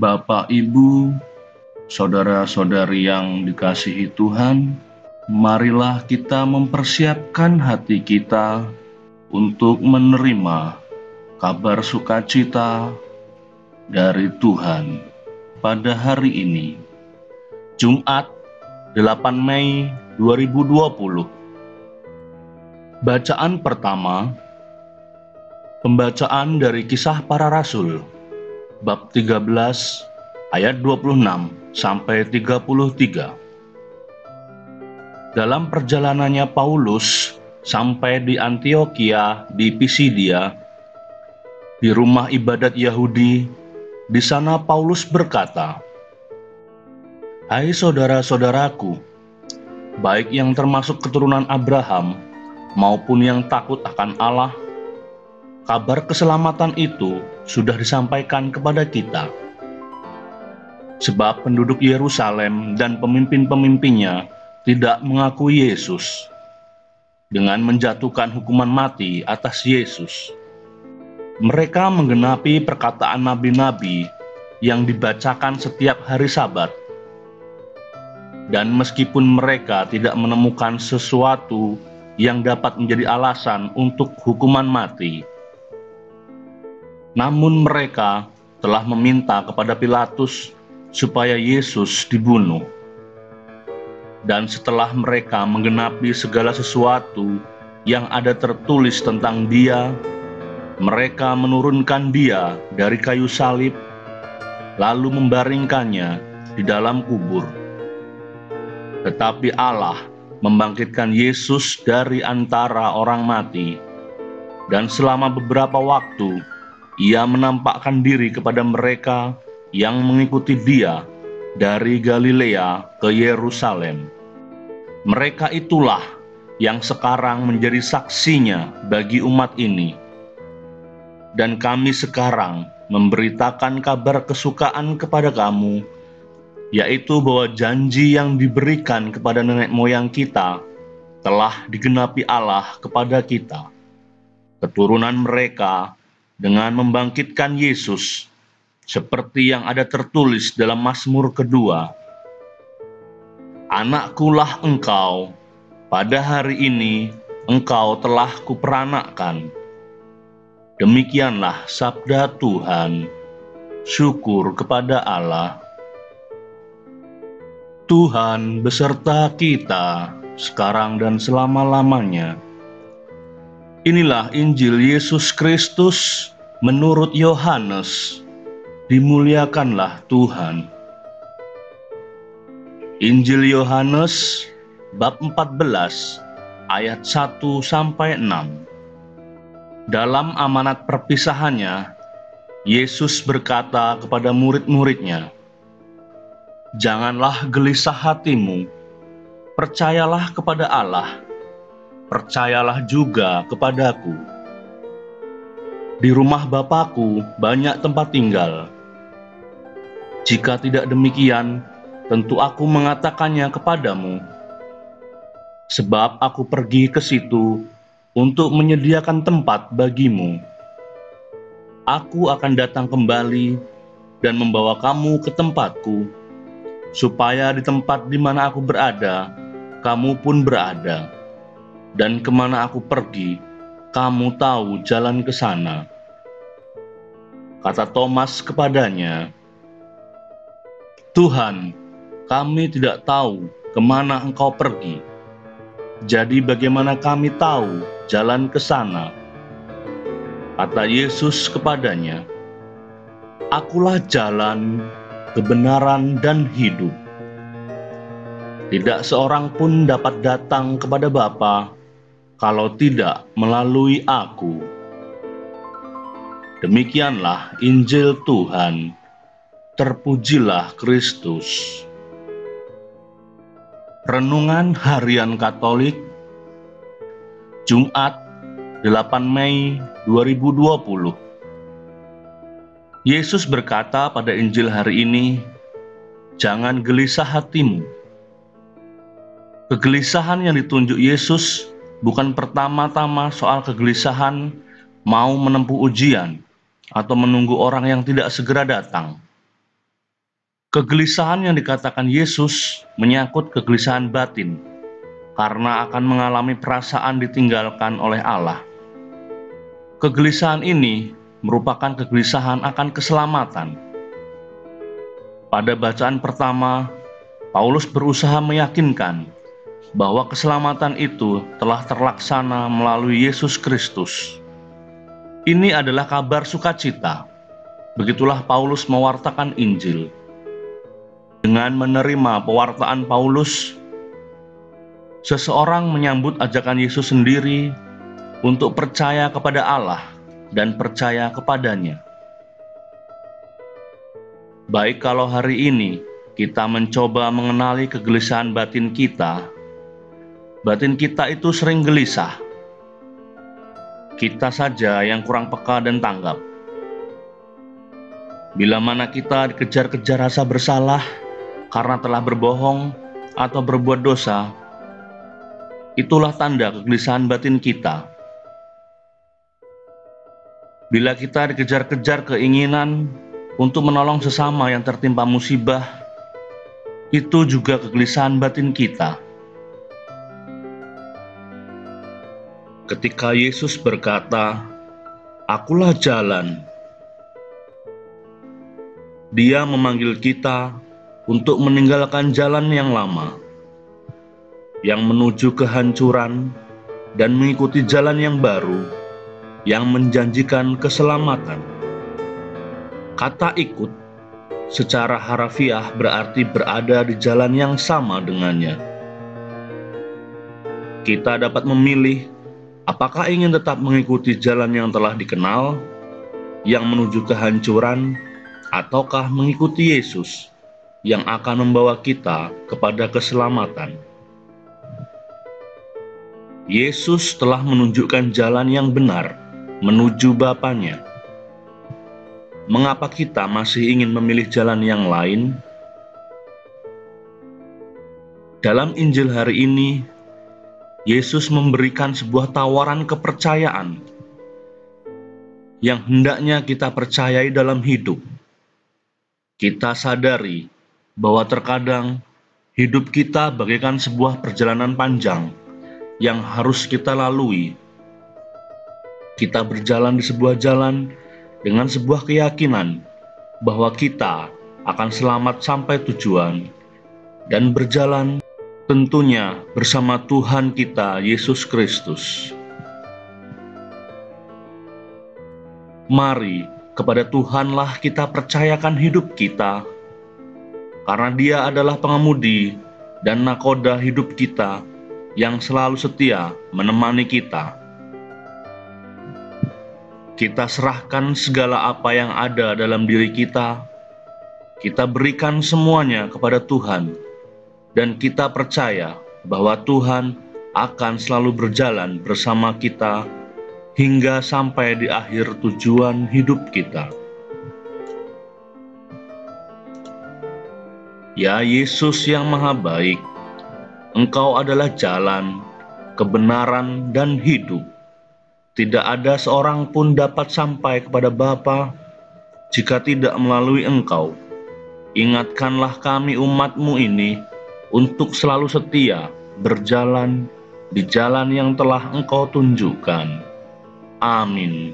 Bapak, Ibu, saudara-saudari yang dikasihi Tuhan, marilah kita mempersiapkan hati kita untuk menerima kabar sukacita dari Tuhan pada hari ini, Jumat 8 Mei 2020. Bacaan pertama, pembacaan dari Kisah Para Rasul, bab 13 ayat 26 sampai 33. Dalam perjalanannya Paulus sampai di Antiokhia di Pisidia, di rumah ibadat Yahudi, di sana Paulus berkata, "Hai saudara-saudaraku, baik yang termasuk keturunan Abraham maupun yang takut akan Allah, kabar keselamatan itu sudah disampaikan kepada kita. Sebab penduduk Yerusalem dan pemimpin-pemimpinnya tidak mengakui Yesus dengan menjatuhkan hukuman mati atas Yesus. Mereka menggenapi perkataan nabi-nabi yang dibacakan setiap hari Sabat. Dan meskipun mereka tidak menemukan sesuatu yang dapat menjadi alasan untuk hukuman mati, namun mereka telah meminta kepada Pilatus supaya Yesus dibunuh. Dan setelah mereka menggenapi segala sesuatu yang ada tertulis tentang Dia, mereka menurunkan Dia dari kayu salib, lalu membaringkannya di dalam kubur. Tetapi Allah membangkitkan Yesus dari antara orang mati, dan selama beberapa waktu Ia menampakkan diri kepada mereka yang mengikuti Dia dari Galilea ke Yerusalem. Mereka itulah yang sekarang menjadi saksinya bagi umat ini. Dan kami sekarang memberitakan kabar kesukaan kepada kamu, yaitu bahwa janji yang diberikan kepada nenek moyang kita telah digenapi Allah kepada kita, keturunan mereka, dengan membangkitkan Yesus, seperti yang ada tertulis dalam Mazmur kedua. Anakkulah engkau, pada hari ini engkau telah kuperanakkan. Demikianlah sabda Tuhan. Syukur kepada Allah. Tuhan beserta kita sekarang dan selama-lamanya. Inilah Injil Yesus Kristus menurut Yohanes. Dimuliakanlah Tuhan. Injil Yohanes bab 14 ayat 1 sampai 6. Dalam amanat perpisahannya, Yesus berkata kepada murid-muridnya, "Janganlah gelisah hatimu, percayalah kepada Allah, percayalah juga kepadaku. Di rumah Bapakku banyak tempat tinggal. Jika tidak demikian, tentu aku mengatakannya kepadamu. Sebab aku pergi ke situ untuk menyediakan tempat bagimu. Aku akan datang kembali dan membawa kamu ke tempatku, supaya di tempat di mana aku berada, kamu pun berada. Dan kemana aku pergi, kamu tahu jalan ke sana." Kata Thomas kepadanya, "Tuhan, kami tidak tahu kemana engkau pergi. Jadi bagaimana kami tahu jalan ke sana?" Kata Yesus kepadanya, "Akulah jalan, kebenaran, dan hidup. Tidak seorang pun dapat datang kepada Bapa kalau tidak melalui aku." Demikianlah Injil Tuhan. Terpujilah Kristus. Renungan Harian Katolik, Jumat 8 Mei 2020. Yesus berkata pada Injil hari ini, "Jangan gelisah hatimu." Kegelisahan yang ditunjuk Yesus bukan pertama-tama soal kegelisahan mau menempuh ujian atau menunggu orang yang tidak segera datang. Kegelisahan yang dikatakan Yesus menyangkut kegelisahan batin, karena akan mengalami perasaan ditinggalkan oleh Allah. Kegelisahan ini merupakan kegelisahan akan keselamatan. Pada bacaan pertama, Paulus berusaha meyakinkan bahwa keselamatan itu telah terlaksana melalui Yesus Kristus. Ini adalah kabar sukacita. Begitulah Paulus mewartakan Injil. Dengan menerima pewartaan Paulus, seseorang menyambut ajakan Yesus sendiri untuk percaya kepada Allah dan percaya kepadanya. Baik kalau hari ini kita mencoba mengenali kegelisahan batin kita itu sering gelisah. Kita saja yang kurang peka dan tanggap. Bila mana kita dikejar-kejar rasa bersalah karena telah berbohong atau berbuat dosa, itulah tanda kegelisahan batin kita. Bila kita dikejar-kejar keinginan untuk menolong sesama yang tertimpa musibah, itu juga kegelisahan batin kita. Ketika Yesus berkata, "Akulah jalan," Dia memanggil kita untuk meninggalkan jalan yang lama, yang menuju kehancuran, dan mengikuti jalan yang baru, yang menjanjikan keselamatan. Kata ikut secara harafiah berarti berada di jalan yang sama dengannya. Kita dapat memilih apakah ingin tetap mengikuti jalan yang telah dikenal, yang menuju kehancuran, ataukah mengikuti Yesus yang akan membawa kita kepada keselamatan. Yesus telah menunjukkan jalan yang benar menuju Bapa-Nya. Mengapa kita masih ingin memilih jalan yang lain? Dalam Injil hari ini, Yesus memberikan sebuah tawaran kepercayaan yang hendaknya kita percayai dalam hidup. Kita sadari bahwa terkadang hidup kita bagaikan sebuah perjalanan panjang yang harus kita lalui. Kita berjalan di sebuah jalan dengan sebuah keyakinan bahwa kita akan selamat sampai tujuan dan berjalan tentunya bersama Tuhan kita Yesus Kristus. Mari kepada Tuhanlah kita percayakan hidup kita, karena Dia adalah pengemudi dan nakoda hidup kita yang selalu setia menemani kita. Kita serahkan segala apa yang ada dalam diri kita berikan semuanya kepada Tuhan, dan kita percaya bahwa Tuhan akan selalu berjalan bersama kita hingga sampai di akhir tujuan hidup kita. Ya Yesus yang Maha Baik, Engkau adalah jalan, kebenaran, dan hidup. Tidak ada seorang pun dapat sampai kepada Bapa jika tidak melalui Engkau. Ingatkanlah kami umat-Mu ini untuk selalu setia berjalan di jalan yang telah Engkau tunjukkan. Amin.